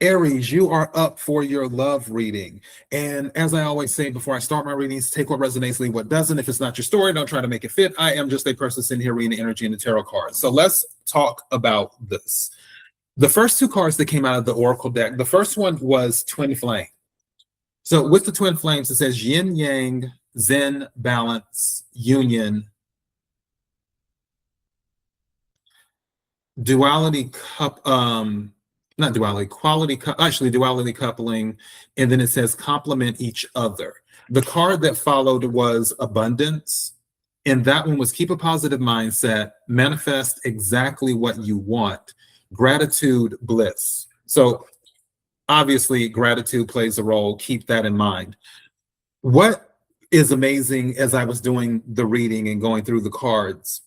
Aries, you are up for your love reading. And as I always say before I start my readings, take what resonates, leave what doesn't. If it's not your story, don't try to make it fit. I am just a person sitting here reading the energy and the tarot cards. So let's talk about this. The first two cards that came out of the Oracle deck, the first one was Twin Flame. So with the Twin Flames, it says yin, yang, zen, balance, union, duality, not duality, duality coupling, and then it says complement each other. The card that followed was abundance, and that one was keep a positive mindset, manifest exactly what you want, gratitude, bliss. So obviously gratitude plays a role. Keep that in mind. What is amazing as I was doing the reading and going through the cards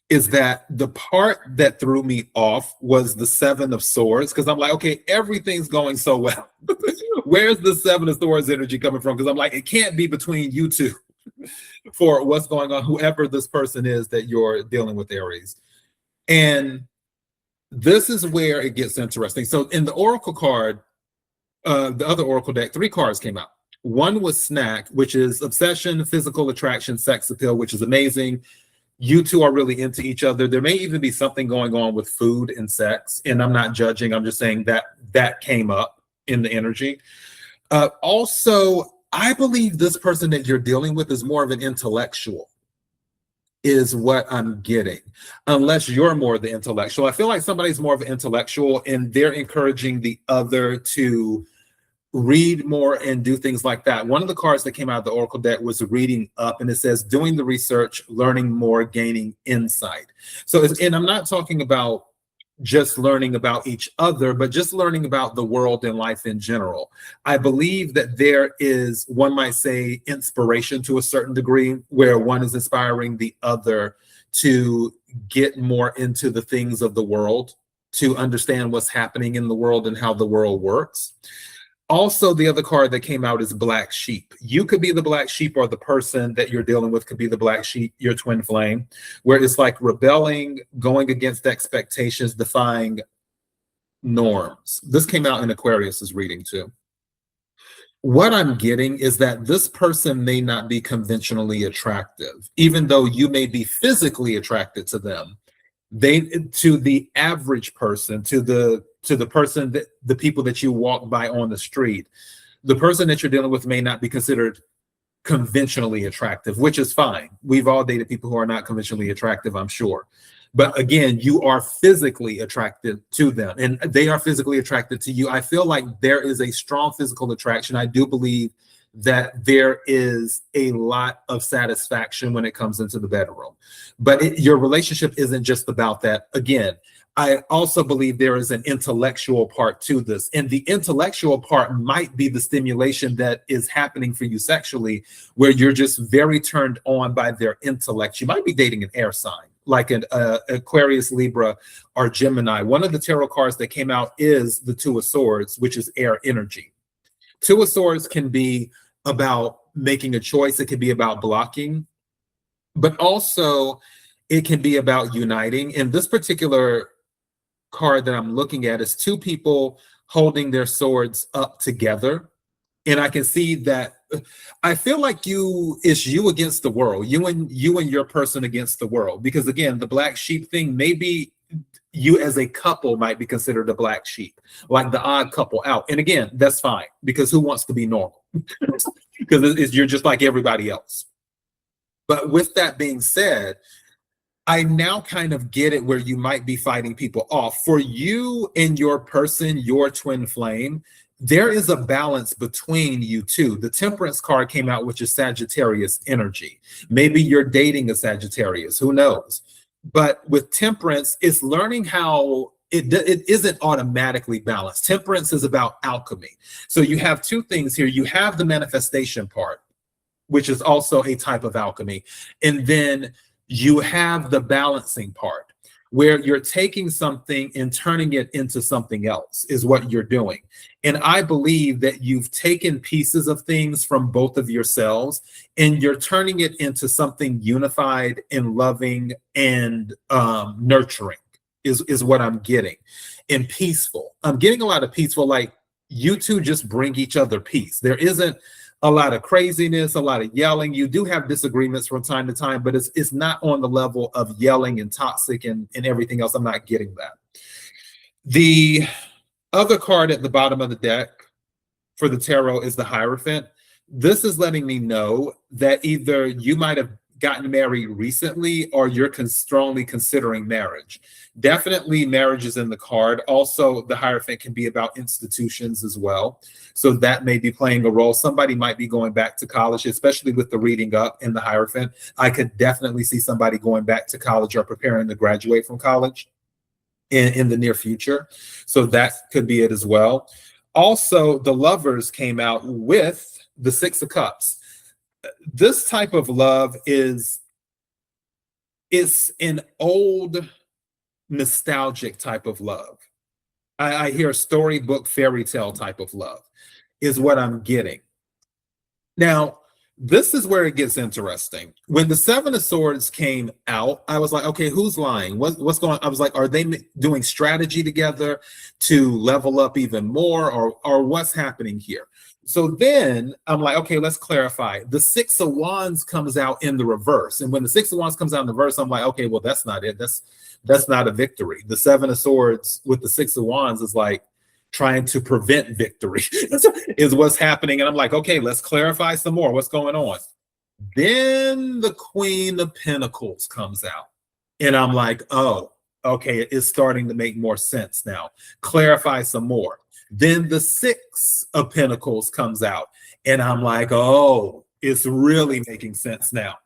is that the part that threw me off was the Seven of Swords, because I'm like, okay, everything's going so well. Where's the Seven of Swords energy coming from? Because I'm like, it can't be between you two for what's going on, whoever this person is that you're dealing with, Aries. And this is where it gets interesting. So in the Oracle card, the other Oracle deck, 3 cards came out. One was Snack, which is obsession, physical attraction, sex appeal, which is amazing. You two are really into each other. There may even be something going on with food and sex, and I'm not judging. I'm just saying that that came up in the energy. Also, I believe this person that you're dealing with is more of an intellectual, is what I'm getting, unless you're more the intellectual. I feel like somebody's more of an intellectual, and they're encouraging the other to read more and do things like that. One of the cards that came out of the Oracle deck was reading up, and it says doing the research, learning more, gaining insight. So, and I'm not talking about just learning about each other, but just learning about the world and life in general. I believe that there is, one might say, inspiration to a certain degree, where one is inspiring the other to get more into the things of the world, to understand what's happening in the world and how the world works. Also, the other card that came out is Black Sheep. You could be the black sheep, or the person that you're dealing with could be the black sheep, your twin flame, where it's like rebelling, going against expectations, defying norms. This came out in Aquarius's reading too. What I'm getting is that this person may not be conventionally attractive, even though you may be physically attracted to them. To the average person, to the person that the people that you walk by on the street, the person that you're dealing with may not be considered conventionally attractive, which is fine. We've all dated people who are not conventionally attractive, I'm sure. But again, you are physically attracted to them, and they are physically attracted to you. I feel like there is a strong physical attraction. I do believe that there is a lot of satisfaction when it comes into the bedroom. But your relationship isn't just about that. Again, I also believe there is an intellectual part to this. And the intellectual part might be the stimulation that is happening for you sexually, where you're just very turned on by their intellect. You might be dating an air sign, like an Aquarius, Libra, or Gemini. One of the tarot cards that came out is the Two of Swords, which is air energy. Two of Swords can be about making a choice. It can be about blocking, but also it can be about uniting. And this particular card that I'm looking at is 2 people holding their swords up together. And I can see that I feel like it's you against the world, you and your person against the world. Because again, the black sheep thing, maybe you as a couple might be considered a black sheep, like the odd couple out. And again, that's fine, because who wants to be normal? Because you're just like everybody else. But with that being said, I now kind of get it where you might be fighting people off. For you and your person, your twin flame, there is a balance between you two. The Temperance card came out, which is Sagittarius energy. Maybe you're dating a Sagittarius, who knows? But with Temperance, it's learning how it isn't automatically balanced. Temperance is about alchemy. So you have 2 things here. You have the manifestation part, which is also a type of alchemy. And then you have the balancing part, where you're taking something and turning it into something else, is what you're doing. And I believe that you've taken pieces of things from both of yourselves, and you're turning it into something unified and loving and nurturing, is what I'm getting. And peaceful. I'm getting a lot of peaceful, like you two just bring each other peace. There isn't a lot of craziness, a lot of yelling. You do have disagreements from time to time, but it's not on the level of yelling and toxic and everything else. I'm not getting that. The other card at the bottom of the deck for the tarot is the Hierophant. This is letting me know that either you might have gotten married recently or you're strongly considering marriage. Definitely marriage is in the card. Also, the Hierophant can be about institutions as well. So that may be playing a role. Somebody might be going back to college, especially with the reading up in the Hierophant. I could definitely see somebody going back to college or preparing to graduate from college in the near future. So that could be it as well. Also, the Lovers came out with the Six of Cups. This type of love it's an old nostalgic type of love. I hear storybook fairy tale type of love is what I'm getting. Now, this is where it gets interesting. When the Seven of Swords came out, I was like, okay, who's lying? What's going on? I was like, are they doing strategy together to level up even more, or what's happening here? So then I'm like, okay, let's clarify. The Six of Wands comes out in the reverse. And when the Six of Wands comes out in the reverse, I'm like, okay, well, that's not it. That's not a victory. The Seven of Swords with the Six of Wands is like trying to prevent victory is what's happening. And I'm like, okay, let's clarify some more. What's going on? Then the Queen of Pentacles comes out. And I'm like, oh, okay, it's starting to make more sense now. Clarify some more. Then the Six of Pentacles comes out. And I'm like, oh, it's really making sense now.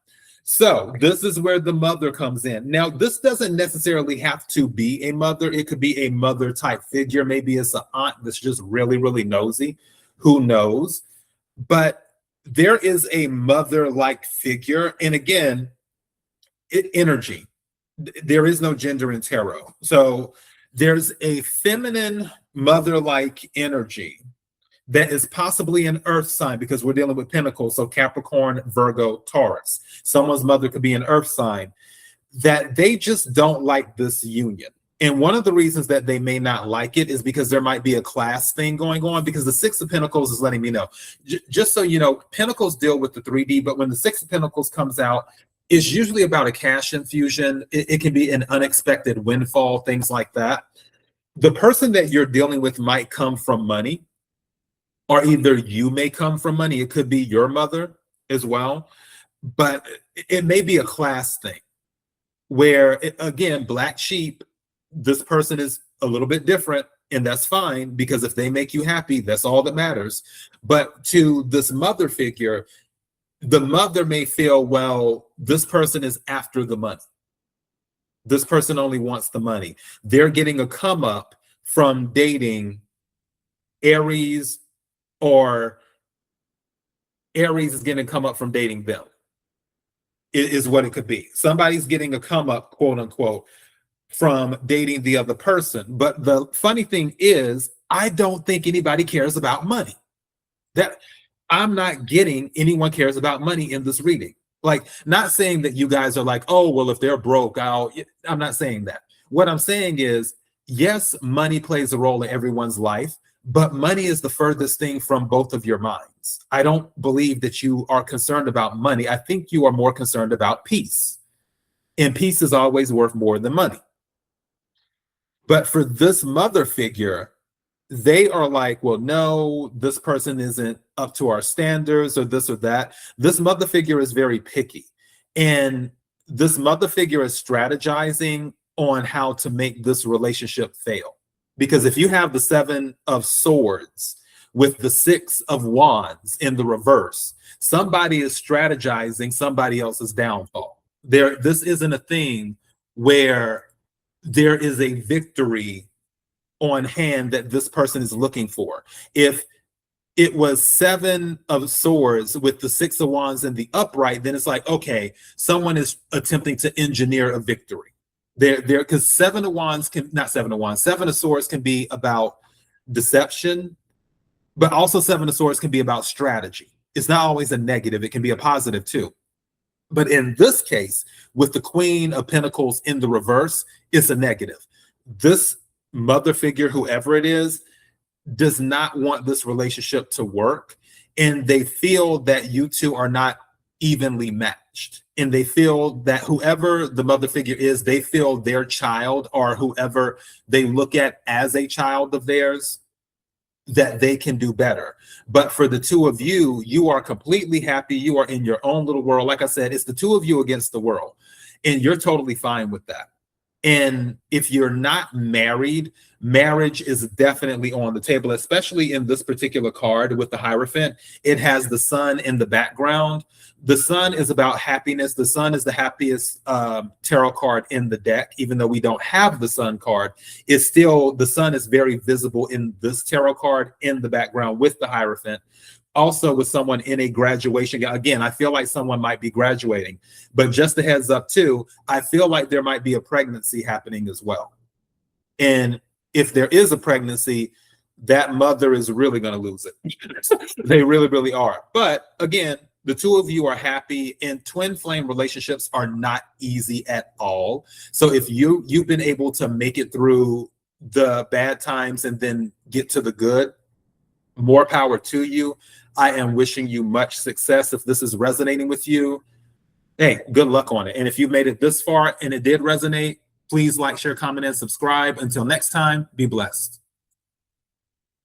So this is where the Mother comes in. Now, this doesn't necessarily have to be a mother. It could be a mother type figure. Maybe it's an aunt that's just really, really nosy. Who knows? But there is a mother-like figure. And again, energy. There is no gender in tarot. So there's a feminine mother-like energy that is possibly an earth sign, because we're dealing with pentacles. So Capricorn, Virgo, Taurus. Someone's mother could be an earth sign, that they just don't like this union. And one of the reasons that they may not like it is because there might be a class thing going on, because the Six of Pentacles is letting me know. Just so you know, Pentacles deal with the 3D, but when the Six of Pentacles comes out, it's usually about a cash infusion. It can be an unexpected windfall, things like that. The person that you're dealing with might come from money, or either you may come from money. It could be your mother as well, but it may be a class thing where, again, black sheep, this person is a little bit different, and that's fine, because if they make you happy, that's all that matters. But to this mother figure, the mother may feel, well, this person is after the money. This person only wants the money. They're getting a come up from dating Aries, or Aries is going to come up from dating them, is what it could be. Somebody's getting a come up, quote unquote, from dating the other person. But the funny thing is, I don't think anybody cares about money. That I'm not getting anyone cares about money in this reading. Like, not saying that you guys are like, oh, well, if they're broke, I'm not saying that. What I'm saying is, yes, money plays a role in everyone's life, but money is the furthest thing from both of your minds. I don't believe that you are concerned about money. I think you are more concerned about peace. And peace is always worth more than money. But for this mother figure, they are like, well, no, this person isn't up to our standards, or this or that. This mother figure is very picky. And this mother figure is strategizing on how to make this relationship fail. Because if you have the Seven of Swords with the Six of Wands in the reverse, somebody is strategizing somebody else's downfall. This isn't a thing where there is a victory on hand that this person is looking for. If it was Seven of Swords with the Six of Wands in the upright, then it's like, okay, someone is attempting to engineer a victory. Because Seven of Swords can be about deception, but also Seven of Swords can be about strategy. It's not always a negative, it can be a positive too. But in this case, with the Queen of Pentacles in the reverse, it's a negative. This mother figure, whoever it is, does not want this relationship to work, and they feel that you two are not evenly matched, and they feel that whoever the mother figure is, they feel their child, or whoever they look at as a child of theirs, that they can do better. But for the two of you, you are completely happy. You are in your own little world. Like I said, it's the two of you against the world, and you're totally fine with that. And if you're not married, marriage is definitely on the table, especially in this particular card with the Hierophant. It has the sun in the background. The sun is about happiness. The sun is the happiest tarot card in the deck, even though we don't have the sun card. It's still, the sun is very visible in this tarot card in the background with the Hierophant. Also with someone in a graduation. Again, I feel like someone might be graduating, but just a heads up too, I feel like there might be a pregnancy happening as well. And if there is a pregnancy, that mother is really going to lose it. They really, really are. But again, the two of you are happy, and twin flame relationships are not easy at all. So if you've been able to make it through the bad times and then get to the good, more power to you. I am wishing you much success. If this is resonating with you, hey, good luck on it. And if you've made it this far and it did resonate, please like, share, comment, and subscribe. Until next time, be blessed.